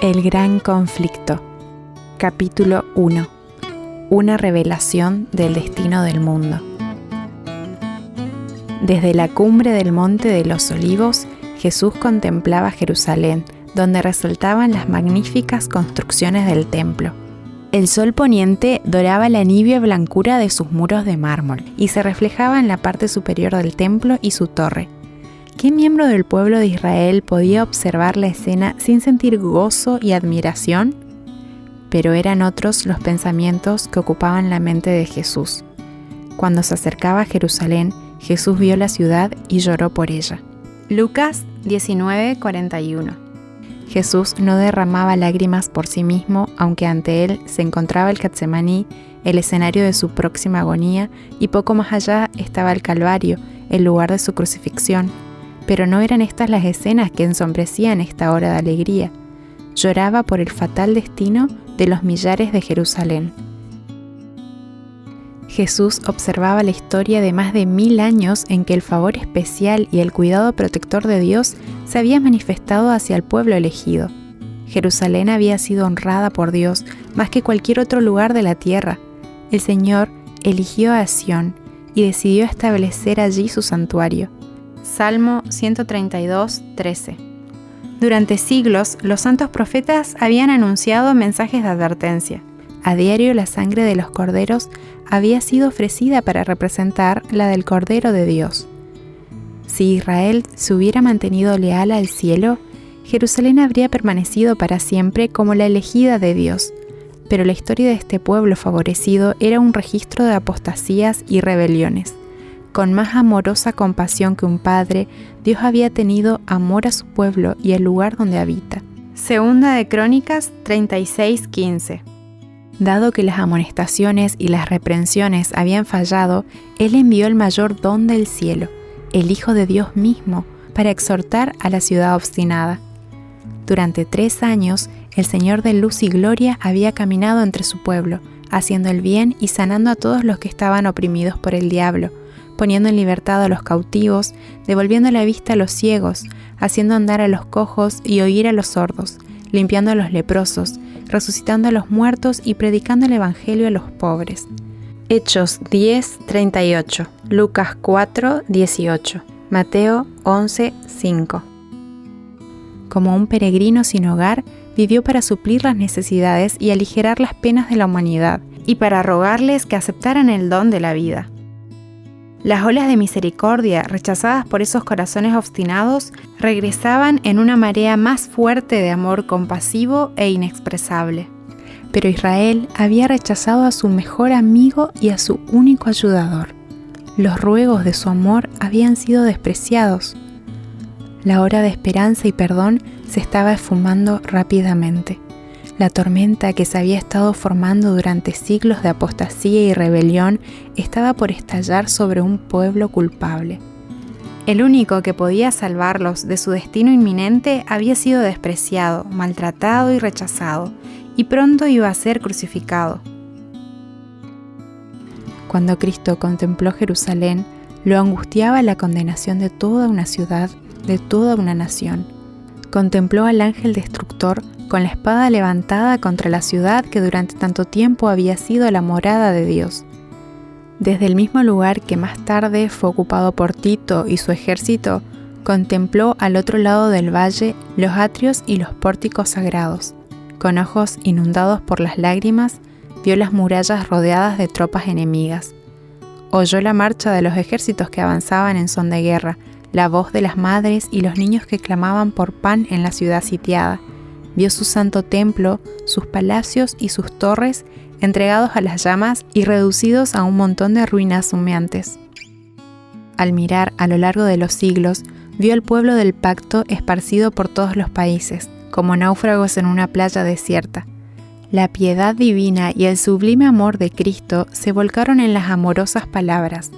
El gran conflicto. Capítulo 1. Una revelación del destino del mundo. Desde la cumbre del Monte de los Olivos, Jesús contemplaba Jerusalén, donde resaltaban las magníficas construcciones del templo. El sol poniente doraba la nívea blancura de sus muros de mármol y se reflejaba en la parte superior del templo y su torre. ¿Qué miembro del pueblo de Israel podía observar la escena sin sentir gozo y admiración? Pero eran otros los pensamientos que ocupaban la mente de Jesús. Cuando se acercaba a Jerusalén, Jesús vio la ciudad y lloró por ella. Lucas 19:41. Jesús no derramaba lágrimas por sí mismo, aunque ante él se encontraba el Getsemaní, el escenario de su próxima agonía, y poco más allá estaba el Calvario, el lugar de su crucifixión. Pero no eran estas las escenas que ensombrecían esta hora de alegría. Lloraba por el fatal destino de los millares de Jerusalén. Jesús observaba la historia de más de 1000 años en que el favor especial y el cuidado protector de Dios se había manifestado hacia el pueblo elegido. Jerusalén había sido honrada por Dios más que cualquier otro lugar de la tierra. El Señor eligió a Sión y decidió establecer allí su santuario. Salmo 132:13. Durante siglos, los santos profetas habían anunciado mensajes de advertencia. A diario, la sangre de los corderos había sido ofrecida para representar la del Cordero de Dios. Si Israel se hubiera mantenido leal al cielo, Jerusalén habría permanecido para siempre como la elegida de Dios. Pero la historia de este pueblo favorecido era un registro de apostasías y rebeliones. Con más amorosa compasión que un padre, Dios había tenido amor a su pueblo y al lugar donde habita. Segunda de Crónicas 36:15. Dado que las amonestaciones y las reprensiones habían fallado, Él envió el mayor don del cielo, el Hijo de Dios mismo, para exhortar a la ciudad obstinada. Durante 3 años, el Señor de luz y gloria había caminado entre su pueblo, haciendo el bien y sanando a todos los que estaban oprimidos por el diablo, poniendo en libertad a los cautivos, devolviendo la vista a los ciegos, haciendo andar a los cojos y oír a los sordos, limpiando a los leprosos, resucitando a los muertos y predicando el evangelio a los pobres. Hechos 10:38, Lucas 4:18, Mateo 11:5. Como un peregrino sin hogar, vivió para suplir las necesidades y aligerar las penas de la humanidad, y para rogarles que aceptaran el don de la vida. Las olas de misericordia, rechazadas por esos corazones obstinados, regresaban en una marea más fuerte de amor compasivo e inexpresable. Pero Israel había rechazado a su mejor amigo y a su único ayudador. Los ruegos de su amor habían sido despreciados. La hora de esperanza y perdón se estaba esfumando rápidamente. La tormenta que se había estado formando durante siglos de apostasía y rebelión estaba por estallar sobre un pueblo culpable. El único que podía salvarlos de su destino inminente había sido despreciado, maltratado y rechazado, y pronto iba a ser crucificado. Cuando Cristo contempló Jerusalén, lo angustiaba la condenación de toda una ciudad, de toda una nación. Contempló al ángel destructor con la espada levantada contra la ciudad que durante tanto tiempo había sido la morada de Dios. Desde el mismo lugar que más tarde fue ocupado por Tito y su ejército, contempló al otro lado del valle los atrios y los pórticos sagrados. Con ojos inundados por las lágrimas, vio las murallas rodeadas de tropas enemigas. Oyó la marcha de los ejércitos que avanzaban en son de guerra, la voz de las madres y los niños que clamaban por pan en la ciudad sitiada. Vio su santo templo, sus palacios y sus torres entregados a las llamas y reducidos a un montón de ruinas humeantes. Al mirar a lo largo de los siglos, vio al pueblo del pacto esparcido por todos los países, como náufragos en una playa desierta. La piedad divina y el sublime amor de Cristo se volcaron en las amorosas palabras: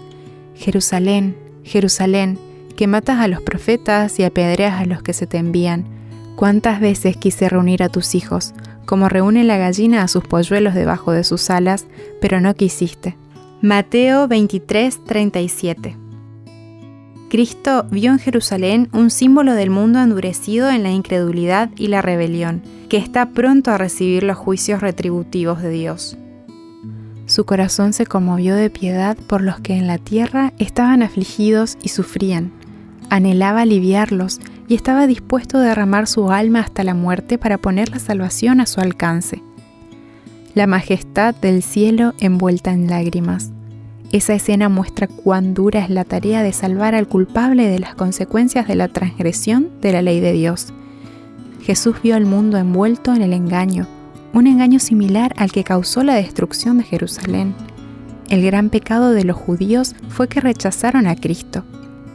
Jerusalén, Jerusalén, que matas a los profetas y apedreas a los que se te envían. ¿Cuántas veces quise reunir a tus hijos, como reúne la gallina a sus polluelos debajo de sus alas, pero no quisiste? Mateo 23:37. Cristo vio en Jerusalén un símbolo del mundo endurecido en la incredulidad y la rebelión, que está pronto a recibir los juicios retributivos de Dios. Su corazón se conmovió de piedad por los que en la tierra estaban afligidos y sufrían. Anhelaba aliviarlos y estaba dispuesto a derramar su alma hasta la muerte para poner la salvación a su alcance. La majestad del cielo envuelta en lágrimas. Esa escena muestra cuán dura es la tarea de salvar al culpable de las consecuencias de la transgresión de la ley de Dios. Jesús vio al mundo envuelto en el engaño, un engaño similar al que causó la destrucción de Jerusalén. El gran pecado de los judíos fue que rechazaron a Cristo.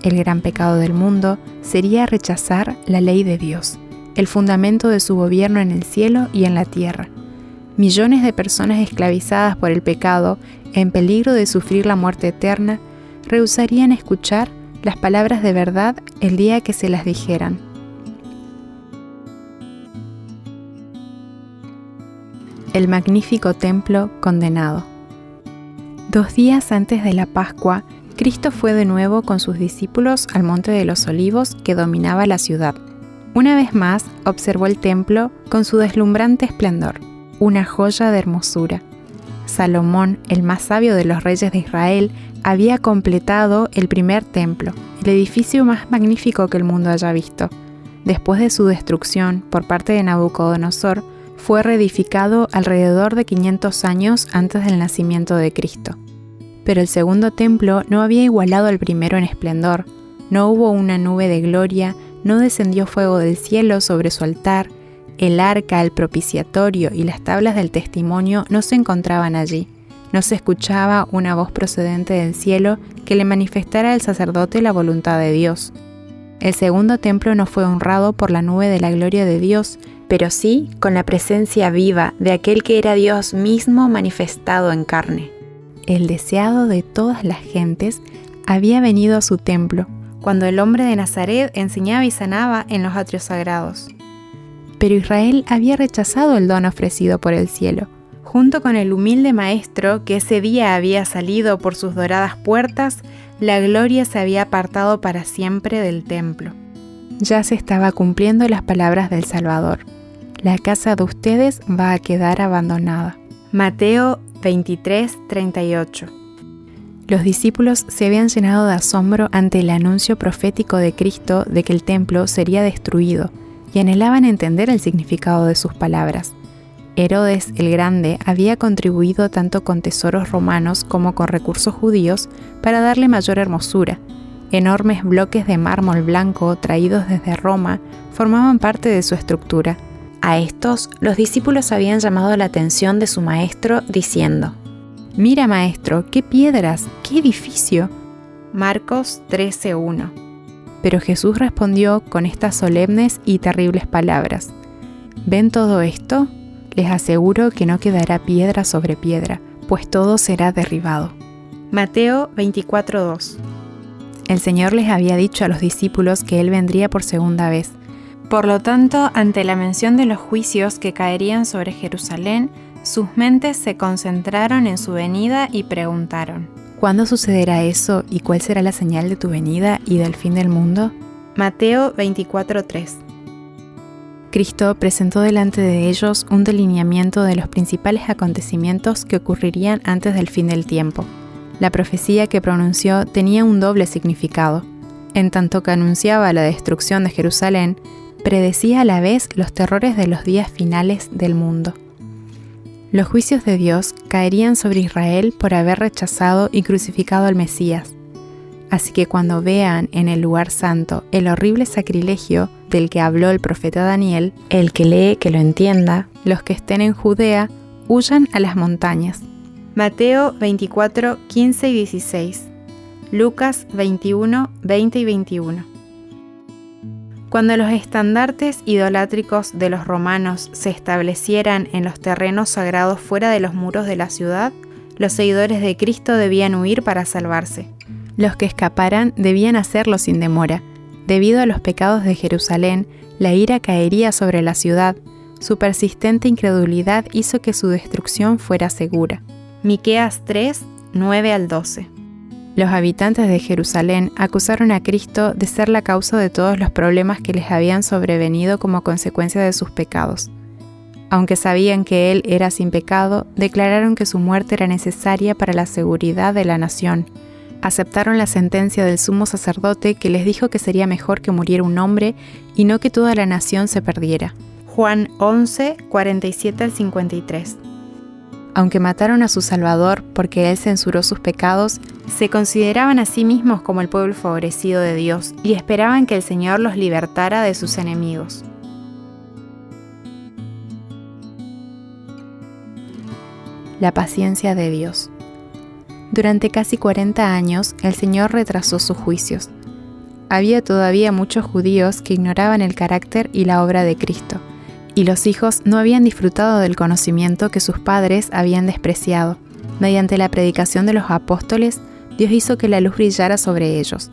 El gran pecado del mundo sería rechazar la ley de Dios, el fundamento de su gobierno en el cielo y en la tierra. Millones de personas esclavizadas por el pecado, en peligro de sufrir la muerte eterna, rehusarían escuchar las palabras de verdad el día que se las dijeran. El magnífico templo condenado. 2 días antes de la Pascua, Cristo fue de nuevo con sus discípulos al Monte de los Olivos que dominaba la ciudad. Una vez más observó el templo con su deslumbrante esplendor, una joya de hermosura. Salomón, el más sabio de los reyes de Israel, había completado el primer templo, el edificio más magnífico que el mundo haya visto. Después de su destrucción por parte de Nabucodonosor, fue reedificado alrededor de 500 años antes del nacimiento de Cristo. Pero el segundo templo no había igualado al primero en esplendor, no hubo una nube de gloria, no descendió fuego del cielo sobre su altar, el arca, el propiciatorio y las tablas del testimonio no se encontraban allí. No se escuchaba una voz procedente del cielo que le manifestara al sacerdote la voluntad de Dios. El segundo templo no fue honrado por la nube de la gloria de Dios, pero sí con la presencia viva de aquel que era Dios mismo manifestado en carne. El deseado de todas las gentes había venido a su templo, cuando el hombre de Nazaret enseñaba y sanaba en los atrios sagrados. Pero Israel había rechazado el don ofrecido por el cielo. Junto con el humilde maestro que ese día había salido por sus doradas puertas, la gloria se había apartado para siempre del templo. Ya se estaba cumpliendo las palabras del Salvador. La casa de ustedes va a quedar abandonada. Mateo 23:38. Los discípulos se habían llenado de asombro ante el anuncio profético de Cristo de que el templo sería destruido y anhelaban entender el significado de sus palabras. Herodes el Grande había contribuido tanto con tesoros romanos como con recursos judíos para darle mayor hermosura. Enormes bloques de mármol blanco traídos desde Roma formaban parte de su estructura. A estos, los discípulos habían llamado la atención de su maestro diciendo: «Mira, maestro, qué piedras, qué edificio». Marcos 13:1. Pero Jesús respondió con estas solemnes y terribles palabras: «¿Ven todo esto? Les aseguro que no quedará piedra sobre piedra, pues todo será derribado». Mateo 24:2. El Señor les había dicho a los discípulos que Él vendría por segunda vez. Por lo tanto, ante la mención de los juicios que caerían sobre Jerusalén, sus mentes se concentraron en su venida y preguntaron: ¿cuándo sucederá eso y cuál será la señal de tu venida y del fin del mundo? Mateo 24:3. Cristo presentó delante de ellos un delineamiento de los principales acontecimientos que ocurrirían antes del fin del tiempo. La profecía que pronunció tenía un doble significado. En tanto que anunciaba la destrucción de Jerusalén, predecía a la vez los terrores de los días finales del mundo. Los juicios de Dios caerían sobre Israel por haber rechazado y crucificado al Mesías. Así que cuando vean en el lugar santo el horrible sacrilegio del que habló el profeta Daniel, el que lee que lo entienda, los que estén en Judea huyan a las montañas. Mateo 24:15 y 16. Lucas 21:20 y 21. Cuando los estandartes idolátricos de los romanos se establecieran en los terrenos sagrados fuera de los muros de la ciudad, los seguidores de Cristo debían huir para salvarse. Los que escaparan debían hacerlo sin demora. Debido a los pecados de Jerusalén, la ira caería sobre la ciudad. Su persistente incredulidad hizo que su destrucción fuera segura. Miqueas 3:9 al 12. Los habitantes de Jerusalén acusaron a Cristo de ser la causa de todos los problemas que les habían sobrevenido como consecuencia de sus pecados. Aunque sabían que Él era sin pecado, declararon que su muerte era necesaria para la seguridad de la nación. Aceptaron la sentencia del sumo sacerdote que les dijo que sería mejor que muriera un hombre y no que toda la nación se perdiera. Juan 11, 47 al 53. Aunque mataron a su Salvador porque Él censuró sus pecados, se consideraban a sí mismos como el pueblo favorecido de Dios y esperaban que el Señor los libertara de sus enemigos. La paciencia de Dios. Durante casi 40 años, el Señor retrasó sus juicios. Había todavía muchos judíos que ignoraban el carácter y la obra de Cristo, y los hijos no habían disfrutado del conocimiento que sus padres habían despreciado. Mediante la predicación de los apóstoles, Dios hizo que la luz brillara sobre ellos.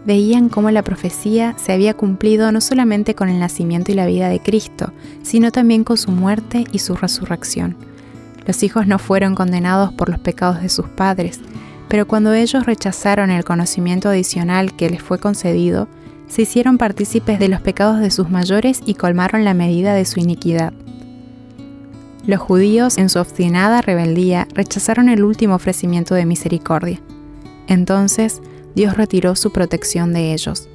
Veían cómo la profecía se había cumplido no solamente con el nacimiento y la vida de Cristo, sino también con su muerte y su resurrección. Los hijos no fueron condenados por los pecados de sus padres, pero cuando ellos rechazaron el conocimiento adicional que les fue concedido, se hicieron partícipes de los pecados de sus mayores y colmaron la medida de su iniquidad. Los judíos, en su obstinada rebeldía, rechazaron el último ofrecimiento de misericordia. Entonces, Dios retiró su protección de ellos.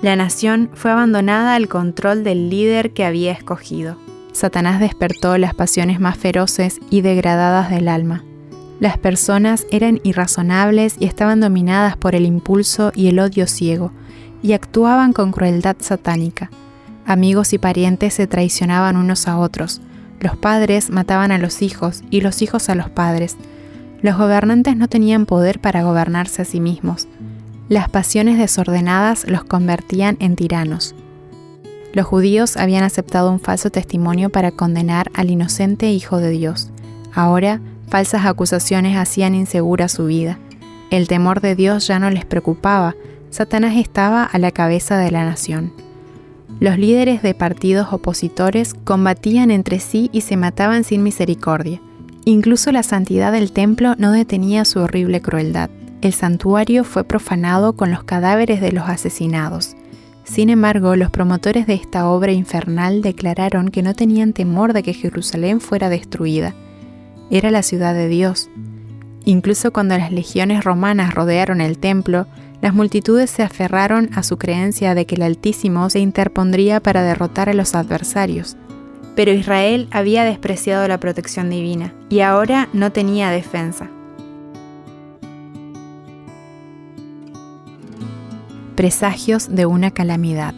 La nación fue abandonada al control del líder que había escogido. Satanás despertó las pasiones más feroces y degradadas del alma. Las personas eran irrazonables y estaban dominadas por el impulso y el odio ciego, y actuaban con crueldad satánica. Amigos y parientes se traicionaban unos a otros. Los padres mataban a los hijos y los hijos a los padres. Los gobernantes no tenían poder para gobernarse a sí mismos. Las pasiones desordenadas los convertían en tiranos. Los judíos habían aceptado un falso testimonio para condenar al inocente Hijo de Dios. Ahora, falsas acusaciones hacían insegura su vida. El temor de Dios ya no les preocupaba. Satanás estaba a la cabeza de la nación. Los líderes de partidos opositores combatían entre sí y se mataban sin misericordia. Incluso la santidad del templo no detenía su horrible crueldad. El santuario fue profanado con los cadáveres de los asesinados. Sin embargo, los promotores de esta obra infernal declararon que no tenían temor de que Jerusalén fuera destruida. Era la ciudad de Dios. Incluso cuando las legiones romanas rodearon el templo, las multitudes se aferraron a su creencia de que el Altísimo se interpondría para derrotar a los adversarios. Pero Israel había despreciado la protección divina y ahora no tenía defensa. Presagios de una calamidad.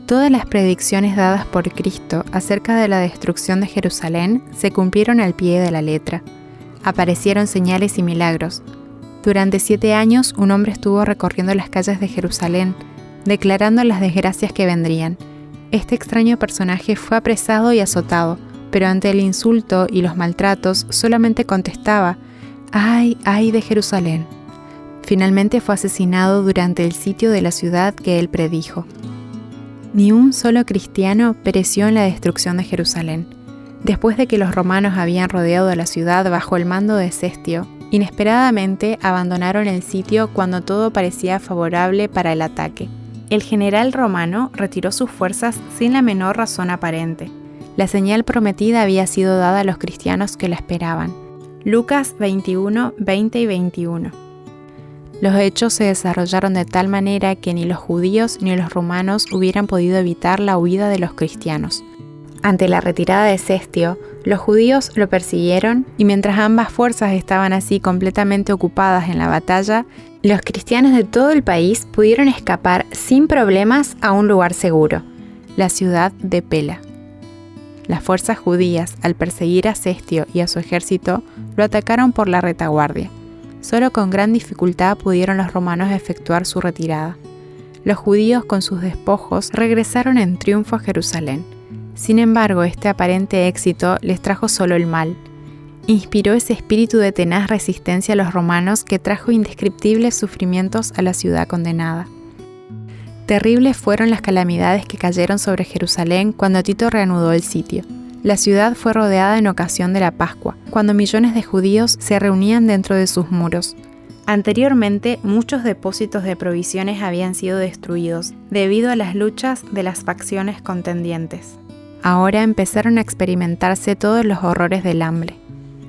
Todas las predicciones dadas por Cristo acerca de la destrucción de Jerusalén se cumplieron al pie de la letra. Aparecieron señales y milagros. Durante 7 años, un hombre estuvo recorriendo las calles de Jerusalén, declarando las desgracias que vendrían. Este extraño personaje fue apresado y azotado, pero ante el insulto y los maltratos solamente contestaba: ¡ay, ay de Jerusalén! Finalmente fue asesinado durante el sitio de la ciudad que él predijo. Ni un solo cristiano pereció en la destrucción de Jerusalén. Después de que los romanos habían rodeado la ciudad bajo el mando de Cestio, inesperadamente abandonaron el sitio cuando todo parecía favorable para el ataque. El general romano retiró sus fuerzas sin la menor razón aparente. La señal prometida había sido dada a los cristianos que la esperaban. Lucas 21, 20 y 21. Los hechos se desarrollaron de tal manera que ni los judíos ni los romanos hubieran podido evitar la huida de los cristianos. Ante la retirada de Cestio, los judíos lo persiguieron y mientras ambas fuerzas estaban así completamente ocupadas en la batalla, los cristianos de todo el país pudieron escapar sin problemas a un lugar seguro, la ciudad de Pela. Las fuerzas judías, al perseguir a Cestio y a su ejército, lo atacaron por la retaguardia. Solo con gran dificultad pudieron los romanos efectuar su retirada. Los judíos con sus despojos regresaron en triunfo a Jerusalén. Sin embargo, este aparente éxito les trajo solo el mal. Inspiró ese espíritu de tenaz resistencia a los romanos que trajo indescriptibles sufrimientos a la ciudad condenada. Terribles fueron las calamidades que cayeron sobre Jerusalén cuando Tito reanudó el sitio. La ciudad fue rodeada en ocasión de la Pascua, cuando millones de judíos se reunían dentro de sus muros. Anteriormente, muchos depósitos de provisiones habían sido destruidos debido a las luchas de las facciones contendientes. Ahora empezaron a experimentarse todos los horrores del hambre.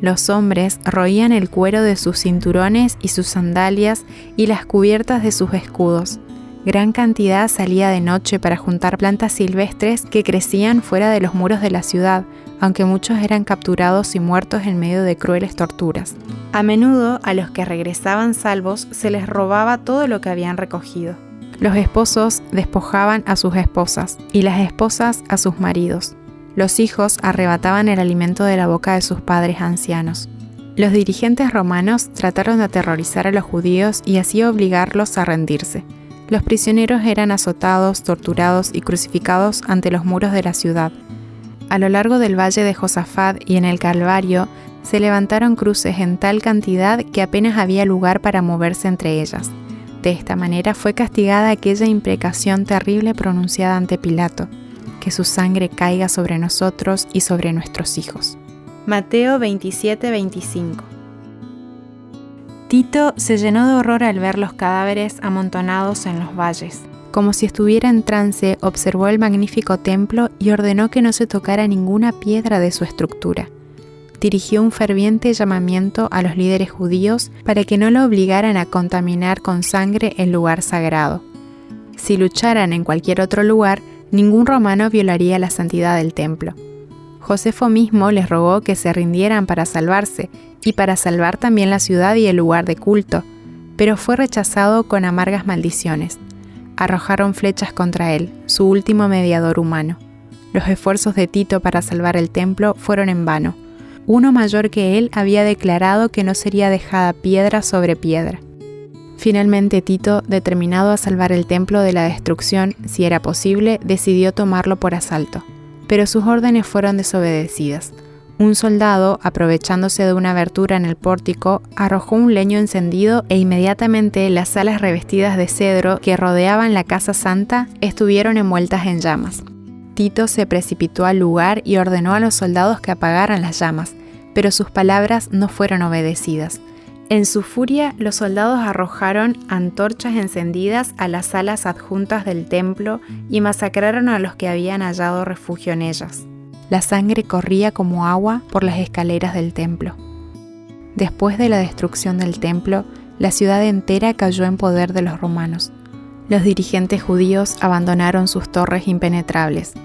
Los hombres roían el cuero de sus cinturones y sus sandalias y las cubiertas de sus escudos. Gran cantidad salía de noche para juntar plantas silvestres que crecían fuera de los muros de la ciudad, aunque muchos eran capturados y muertos en medio de crueles torturas. A menudo, a los que regresaban salvos se les robaba todo lo que habían recogido. Los esposos despojaban a sus esposas y las esposas a sus maridos. Los hijos arrebataban el alimento de la boca de sus padres ancianos. Los dirigentes romanos trataron de aterrorizar a los judíos y así obligarlos a rendirse. Los prisioneros eran azotados, torturados y crucificados ante los muros de la ciudad. A lo largo del valle de Josafat y en el Calvario se levantaron cruces en tal cantidad que apenas había lugar para moverse entre ellas. De esta manera fue castigada aquella imprecación terrible pronunciada ante Pilato: que su sangre caiga sobre nosotros y sobre nuestros hijos. Mateo 27:25. Tito se llenó de horror al ver los cadáveres amontonados en los valles. Como si estuviera en trance, observó el magnífico templo y ordenó que no se tocara ninguna piedra de su estructura. Dirigió un ferviente llamamiento a los líderes judíos para que no lo obligaran a contaminar con sangre el lugar sagrado. Si lucharan en cualquier otro lugar, ningún romano violaría la santidad del templo. Josefo mismo les rogó que se rindieran para salvarse y para salvar también la ciudad y el lugar de culto, pero fue rechazado con amargas maldiciones. Arrojaron flechas contra él, su último mediador humano. Los esfuerzos de Tito para salvar el templo fueron en vano. Uno mayor que él había declarado que no sería dejada piedra sobre piedra. Finalmente Tito, determinado a salvar el templo de la destrucción, si era posible, decidió tomarlo por asalto. Pero sus órdenes fueron desobedecidas. Un soldado, aprovechándose de una abertura en el pórtico, arrojó un leño encendido e inmediatamente las salas revestidas de cedro que rodeaban la casa santa estuvieron envueltas en llamas. Tito se precipitó al lugar y ordenó a los soldados que apagaran las llamas, pero sus palabras no fueron obedecidas. En su furia, los soldados arrojaron antorchas encendidas a las salas adjuntas del templo y masacraron a los que habían hallado refugio en ellas. La sangre corría como agua por las escaleras del templo. Después de la destrucción del templo, la ciudad entera cayó en poder de los romanos. Los dirigentes judíos abandonaron sus torres impenetrables.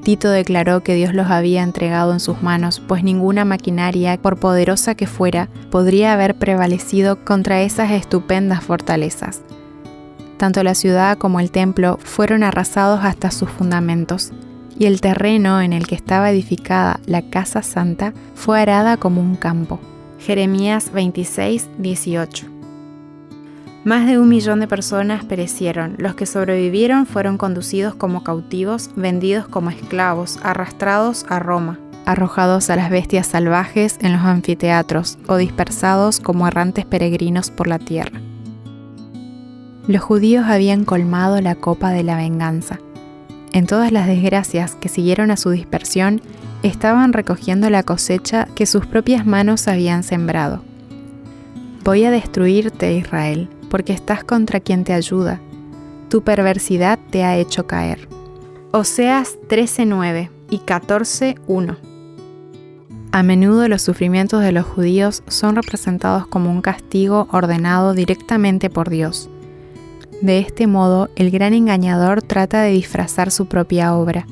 Tito declaró que Dios los había entregado en sus manos, pues ninguna maquinaria, por poderosa que fuera, podría haber prevalecido contra esas estupendas fortalezas. Tanto la ciudad como el templo fueron arrasados hasta sus fundamentos, y el terreno en el que estaba edificada la casa santa fue arada como un campo. Jeremías 26:18. Más de 1 millón de personas perecieron. Los que sobrevivieron fueron conducidos como cautivos, vendidos como esclavos, arrastrados a Roma, arrojados a las bestias salvajes en los anfiteatros o dispersados como errantes peregrinos por la tierra. Los judíos habían colmado la copa de la venganza. En todas las desgracias que siguieron a su dispersión, estaban recogiendo la cosecha que sus propias manos habían sembrado. Voy a destruirte, Israel, porque estás contra quien te ayuda. Tu perversidad te ha hecho caer. Oseas 13:9 y 14:1. A menudo los sufrimientos de los judíos son representados como un castigo ordenado directamente por Dios. De este modo, el gran engañador trata de disfrazar su propia obra.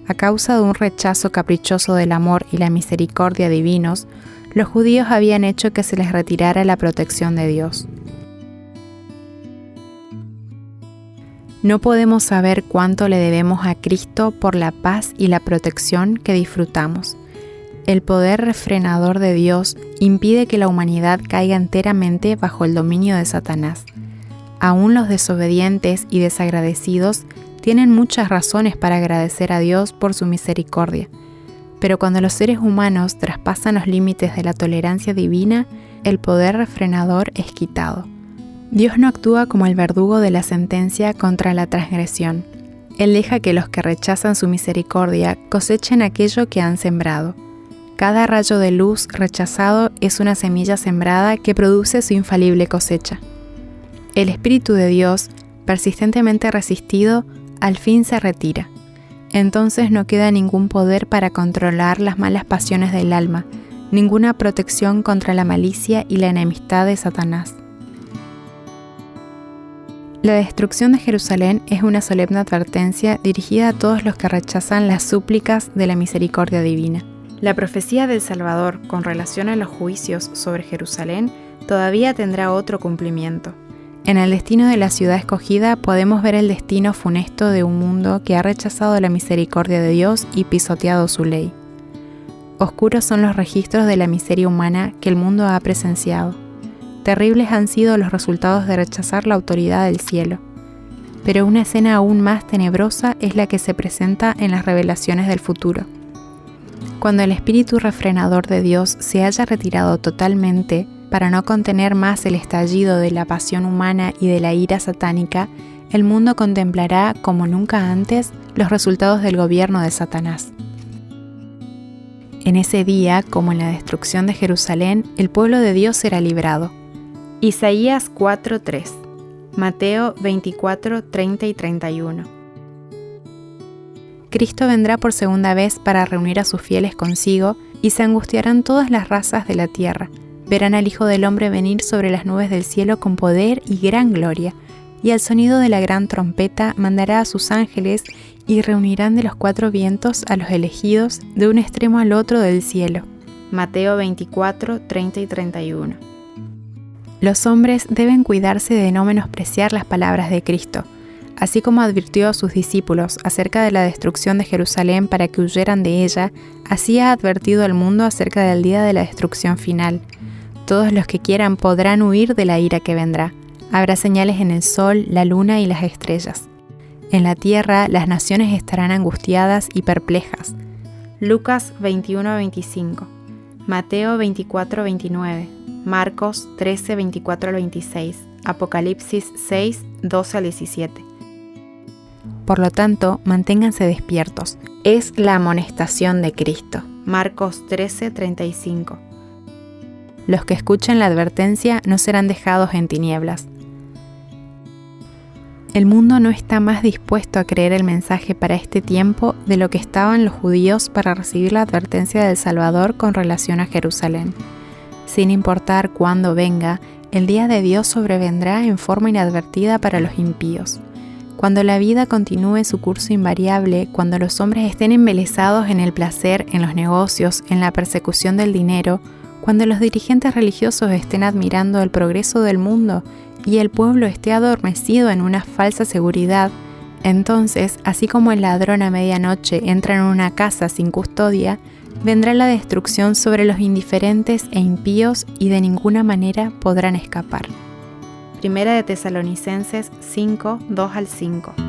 A causa de un rechazo caprichoso del amor y la misericordia divinos, los judíos habían hecho que se les retirara la protección de Dios. No podemos saber cuánto le debemos a Cristo por la paz y la protección que disfrutamos. El poder refrenador de Dios impide que la humanidad caiga enteramente bajo el dominio de Satanás. Aún los desobedientes y desagradecidos tienen muchas razones para agradecer a Dios por su misericordia. Pero cuando los seres humanos traspasan los límites de la tolerancia divina, el poder refrenador es quitado. Dios no actúa como el verdugo de la sentencia contra la transgresión. Él deja que los que rechazan su misericordia cosechen aquello que han sembrado. Cada rayo de luz rechazado es una semilla sembrada que produce su infalible cosecha. El Espíritu de Dios, persistentemente resistido, al fin se retira. Entonces no queda ningún poder para controlar las malas pasiones del alma, ninguna protección contra la malicia y la enemistad de Satanás. La destrucción de Jerusalén es una solemne advertencia dirigida a todos los que rechazan las súplicas de la misericordia divina. La profecía del Salvador con relación a los juicios sobre Jerusalén todavía tendrá otro cumplimiento. En el destino de la ciudad escogida podemos ver el destino funesto de un mundo que ha rechazado la misericordia de Dios y pisoteado su ley. Oscuros son los registros de la miseria humana que el mundo ha presenciado. Terribles han sido los resultados de rechazar la autoridad del cielo. Pero una escena aún más tenebrosa es la que se presenta en las revelaciones del futuro. Cuando el espíritu refrenador de Dios se haya retirado totalmente para no contener más el estallido de la pasión humana y de la ira satánica, el mundo contemplará, como nunca antes, los resultados del gobierno de Satanás. En ese día, como en la destrucción de Jerusalén, el pueblo de Dios será librado. Isaías 4:3, Mateo 24:30 y 31. Cristo vendrá por segunda vez para reunir a sus fieles consigo, y se angustiarán todas las razas de la tierra. Verán al Hijo del Hombre venir sobre las nubes del cielo con poder y gran gloria, y al sonido de la gran trompeta mandará a sus ángeles y reunirán de los cuatro vientos a los elegidos de un extremo al otro del cielo. Mateo 24:30 y 31. Los hombres deben cuidarse de no menospreciar las palabras de Cristo, así como advirtió a sus discípulos acerca de la destrucción de Jerusalén para que huyeran de ella, así ha advertido al mundo acerca del día de la destrucción final. Todos los que quieran podrán huir de la ira que vendrá. Habrá señales en el sol, la luna y las estrellas. En la tierra las naciones estarán angustiadas y perplejas. Lucas 21:25, Mateo 24:29, Marcos 13:24-26, Apocalipsis 6:12-17. Por lo tanto, manténganse despiertos. Es la amonestación de Cristo. Marcos 13:35. Los que escuchen la advertencia no serán dejados en tinieblas. El mundo no está más dispuesto a creer el mensaje para este tiempo de lo que estaban los judíos para recibir la advertencia del Salvador con relación a Jerusalén. Sin importar cuándo venga, el día de Dios sobrevendrá en forma inadvertida para los impíos. Cuando la vida continúe su curso invariable, cuando los hombres estén embelesados en el placer, en los negocios, en la persecución del dinero, cuando los dirigentes religiosos estén admirando el progreso del mundo y el pueblo esté adormecido en una falsa seguridad, entonces, así como el ladrón a medianoche entra en una casa sin custodia, vendrá la destrucción sobre los indiferentes e impíos y de ninguna manera podrán escapar. Primera de Tesalonicenses 5:2-5.